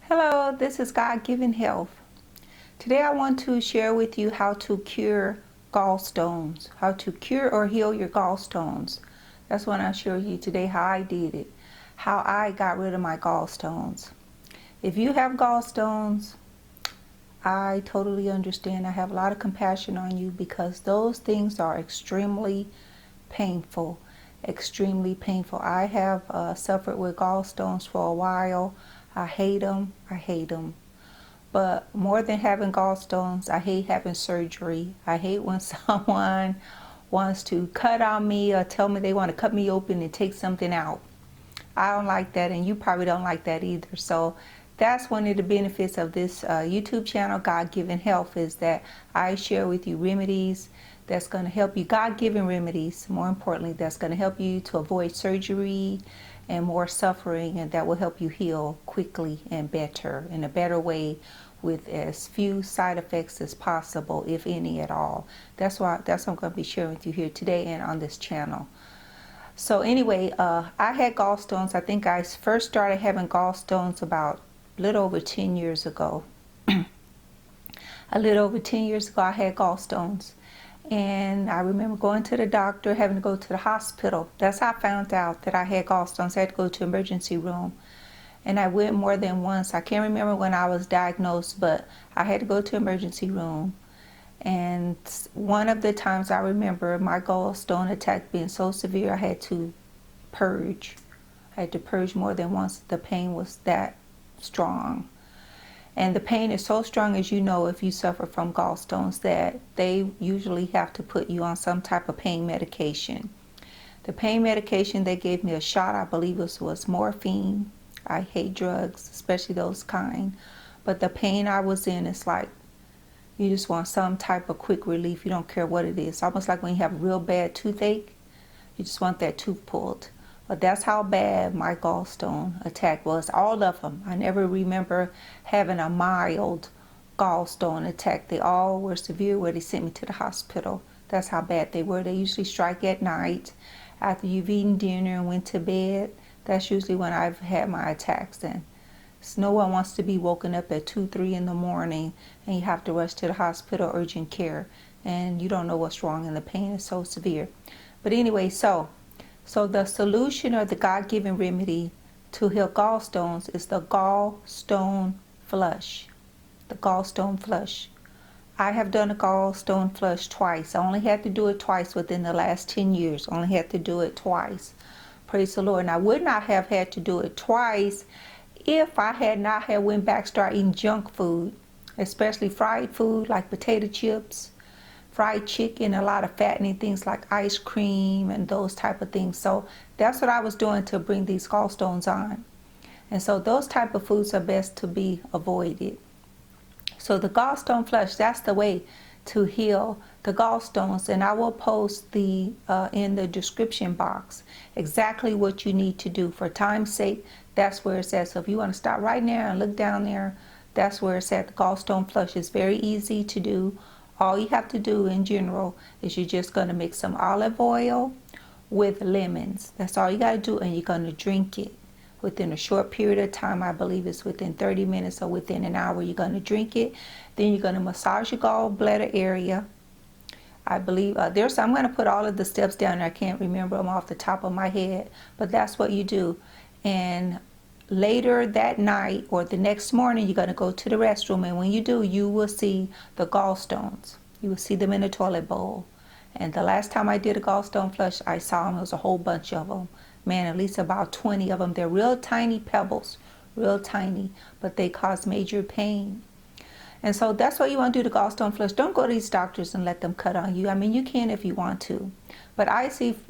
Hello, this is God-Given Health. Today I want to share with you how to cure gallstones, how to cure or heal your gallstones. That's what I'll show you today, how I did it, how I got rid of my gallstones. If you have gallstones, I totally understand. I have a lot of compassion on you because those things are extremely painful, extremely painful. I have suffered with gallstones for a while. I hate them. I hate them. But more than having gallstones, I hate having surgery. I hate when someone wants to cut on me or tell me they want to cut me open and take something out. I don't like that, and you probably don't like that either. So that's one of the benefits of this YouTube channel, God-Given Health, is that I share with you remedies that's going to help you, God-given remedies, more importantly, that's going to help you to avoid surgery and more suffering, and that will help you heal quickly and better, in a better way, with as few side effects as possible, if any at all. That's what I'm going to be sharing with you here today and on this channel. So anyway, I had gallstones. I think I first started having gallstones about a little over 10 years ago. A little over 10 years ago, I had gallstones. And I remember going to the doctor, having to go to the hospital. That's how I found out that I had gallstones. I had to go to emergency room. And I went more than once. I can't remember when I was diagnosed, but I had to go to emergency room. And one of the times I remember my gallstone attack being so severe, I had to purge. I had to purge more than once. The pain was that strong. And the pain is so strong, as you know, if you suffer from gallstones, that they usually have to put you on some type of pain medication. The pain medication, they gave me a shot, I believe it was morphine. I hate drugs, especially those kind. But the pain I was in, is like, you just want some type of quick relief. You don't care what it is. Almost like when you have real bad toothache, you just want that tooth pulled. But that's how bad my gallstone attack was, all of them. I never remember having a mild gallstone attack. They all were severe where they sent me to the hospital. That's how bad they were. They usually strike at night after you've eaten dinner and went to bed. That's usually when I've had my attacks. And no one wants to be woken up at 2, 3 in the morning and you have to rush to the hospital, urgent care, and you don't know what's wrong and the pain is so severe. But anyway, so the solution, or the God-given remedy to heal gallstones, is the gallstone flush. The gallstone flush. I have done a gallstone flush twice. I only had to do it twice within the last 10 years. Only had to do it twice. Praise the Lord. And I would not have had to do it twice if I had not had went back start eating junk food, especially fried food like potato chips, fried chicken, a lot of fattening things like ice cream and those type of things. So that's what I was doing to bring these gallstones on. And so those type of foods are best to be avoided. So the gallstone flush, that's the way to heal the gallstones. And I will post the in the description box exactly what you need to do. For time's sake, that's where it's at. So if you want to stop right now and look down there, that's where it's at. The gallstone flush is very easy to do. All you have to do in general is you're just going to mix some olive oil with lemons. That's all you got to do, and you're going to drink it within a short period of time. I believe it's within 30 minutes or within an hour. You're going to drink it. Then you're going to massage your gallbladder area. I believe I'm going to put all of the steps down there. I can't remember them off the top of my head, but that's what you do. And later that night or the next morning, you're going to go to the restroom, and when you do, you will see the gallstones. You will see them in the toilet bowl. And the last time I did a gallstone flush, I saw them. It was a whole bunch of them. Man, at least about 20 of them. They're real tiny pebbles, real tiny, but they cause major pain. And so that's what you want to do, the gallstone flush. Don't go to these doctors and let them cut on you. I mean, you can if you want to. But I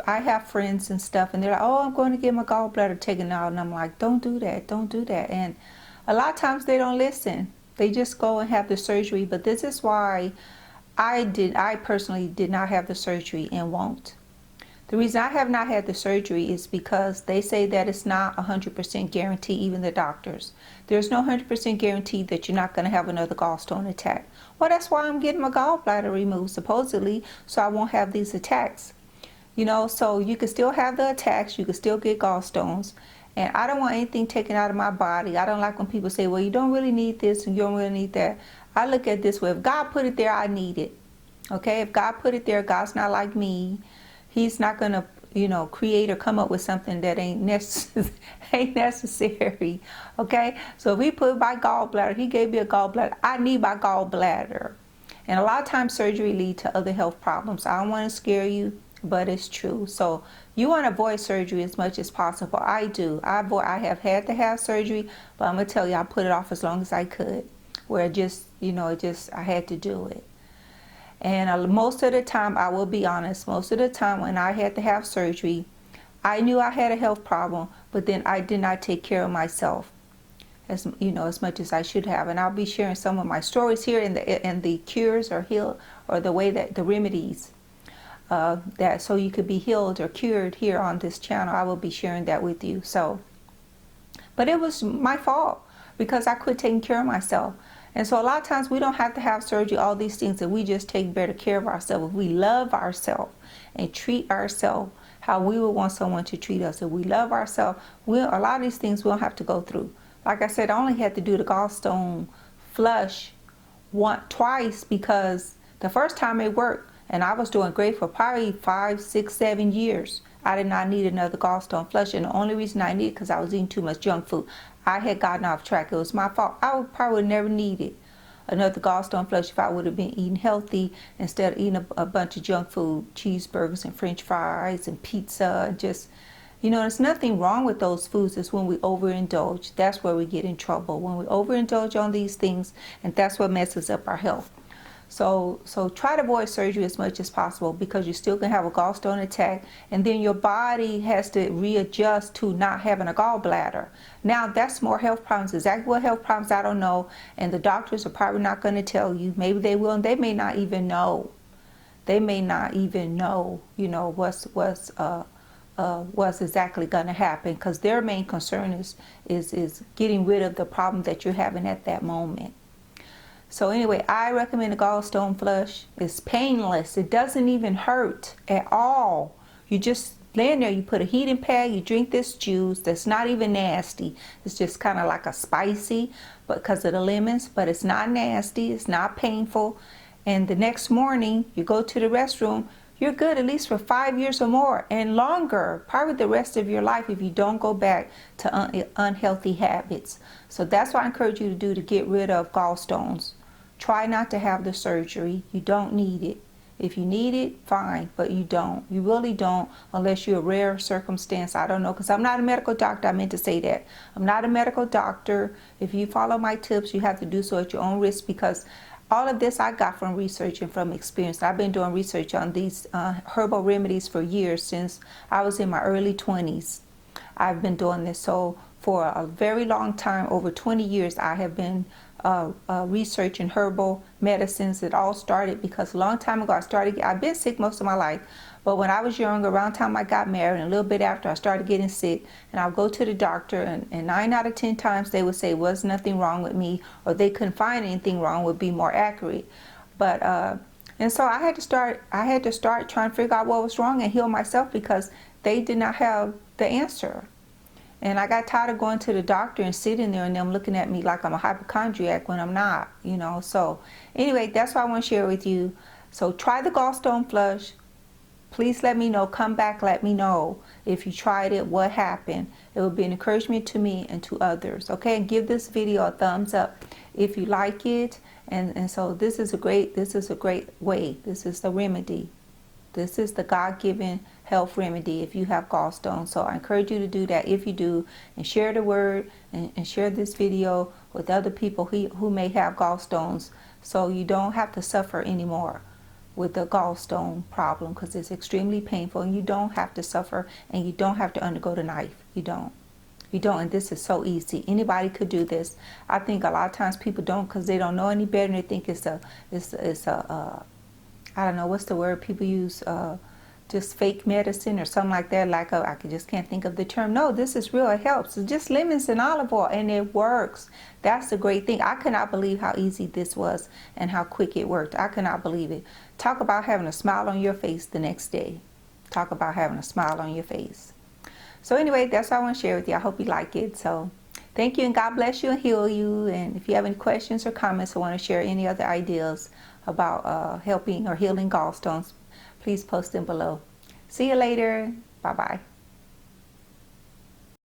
have friends and stuff, and they're like, oh, I'm going to get my gallbladder taken out. And I'm like, don't do that. Don't do that. And a lot of times they don't listen. They just go and have the surgery. But this is why I personally did not have the surgery and won't. The reason I have not had the surgery is because they say that it's not 100% guarantee, even the doctors. There's no 100% guarantee that you're not going to have another gallstone attack. Well, that's why I'm getting my gallbladder removed, supposedly, so I won't have these attacks. You know, so you can still have the attacks, you can still get gallstones, And I don't want anything taken out of my body. I don't like when people say, well, you don't really need this and you don't really need that. I look at it this way. If God put it there, I need it. Okay? If God put it there, God's not like me. He's not going to, create or come up with something that ain't necessary. Okay? So if he put my gallbladder, he gave me a gallbladder. I need my gallbladder. And a lot of times surgery leads to other health problems. I don't want to scare you, but it's true. So you want to avoid surgery as much as possible. I do. I have had to have surgery, but I'm going to tell you, I put it off as long as I could. Where I had to do it. And most of the time, I will be honest, most of the time when I had to have surgery, I knew I had a health problem, but then I did not take care of myself as much as I should have. And I'll be sharing some of my stories here in the cures or heal, or the way that the remedies that so you could be healed or cured here on this channel. I will be sharing that with you. So, but it was my fault because I quit taking care of myself. And so a lot of times we don't have to have surgery, all these things, and we just take better care of ourselves. If we love ourselves and treat ourselves how we would want someone to treat us. If we love ourselves, a lot of these things we don't have to go through. Like I said, I only had to do the gallstone flush twice because the first time it worked and I was doing great for probably 5, 6, 7 years. I did not need another gallstone flush, and the only reason I needed it because I was eating too much junk food. I had gotten off track. It was my fault. I probably would never needed another gallstone flush if I would have been eating healthy instead of eating a bunch of junk food, cheeseburgers and french fries and pizza. And just, there's nothing wrong with those foods. It's when we overindulge. That's where we get in trouble. When we overindulge on these things, and that's what messes up our health. So try to avoid surgery as much as possible because you're still going to have a gallstone attack, and then your body has to readjust to not having a gallbladder. Now that's more health problems. Exactly what health problems, I don't know, and the doctors are probably not going to tell you. Maybe they will, and they may not even know. They may not even know, what's exactly going to happen, because their main concern is getting rid of the problem that you're having at that moment. So anyway, I recommend a gallstone flush. It's painless. It doesn't even hurt at all. You just lay in there, you put a heating pad, you drink this juice that's not even nasty. It's just kind of like a spicy, but because of the lemons, but it's not nasty, it's not painful. And the next morning, you go to the restroom, you're good at least for 5 years or more and longer, probably the rest of your life if you don't go back to unhealthy habits. So that's what I encourage you to do to get rid of gallstones. Try not to have the surgery. You don't need it. If you need it, fine, but you don't. You really don't, unless you're a rare circumstance. I don't know, because I'm not a medical doctor. I meant to say that. I'm not a medical doctor. If you follow my tips, you have to do so at your own risk, because all of this I got from research and from experience. I've been doing research on these herbal remedies for years, since I was in my early 20s. I've been doing this. So for a very long time, over 20 years, I have been researching herbal medicines. It all started because a long time ago I've been sick most of my life, but when I was younger, around the time I got married and a little bit after, I started getting sick, and I'll go to the doctor, and 9 out of 10 times they would say was nothing wrong with me, or they couldn't find anything wrong, would be more accurate. But and so I had to start trying to figure out what was wrong and heal myself, because they did not have the answer. And I got tired of going to the doctor and sitting there and them looking at me like I'm a hypochondriac when I'm not, So anyway, that's what I want to share with you. So try the gallstone flush. Please let me know. Come back, let me know if you tried it, what happened. It will be an encouragement to me and to others. Okay, and give this video a thumbs up if you like it. And so this is a great way. This is the remedy. This is the God-given health remedy if you have gallstones. So I encourage you to do that if you do, and share the word and share this video with other people who may have gallstones, so you don't have to suffer anymore with the gallstone problem, because it's extremely painful, and you don't have to suffer, and you don't have to undergo the knife. You don't, and this is so easy. Anybody could do this. I think a lot of times people don't, because they don't know any better, and they think it's a I don't know, what's the word people use, just fake medicine or something like that. Like, I just can't think of the term. No, this is real. It helps. It's just lemons and olive oil, and it works. That's the great thing. I cannot believe how easy this was and how quick it worked. I cannot believe it. Talk about having a smile on your face the next day. Talk about having a smile on your face. So anyway, that's what I want to share with you. I hope you like it. So thank you, and God bless you and heal you. And if you have any questions or comments or want to share any other ideas about helping or healing gallstones, please post them below. See you later. Bye-bye.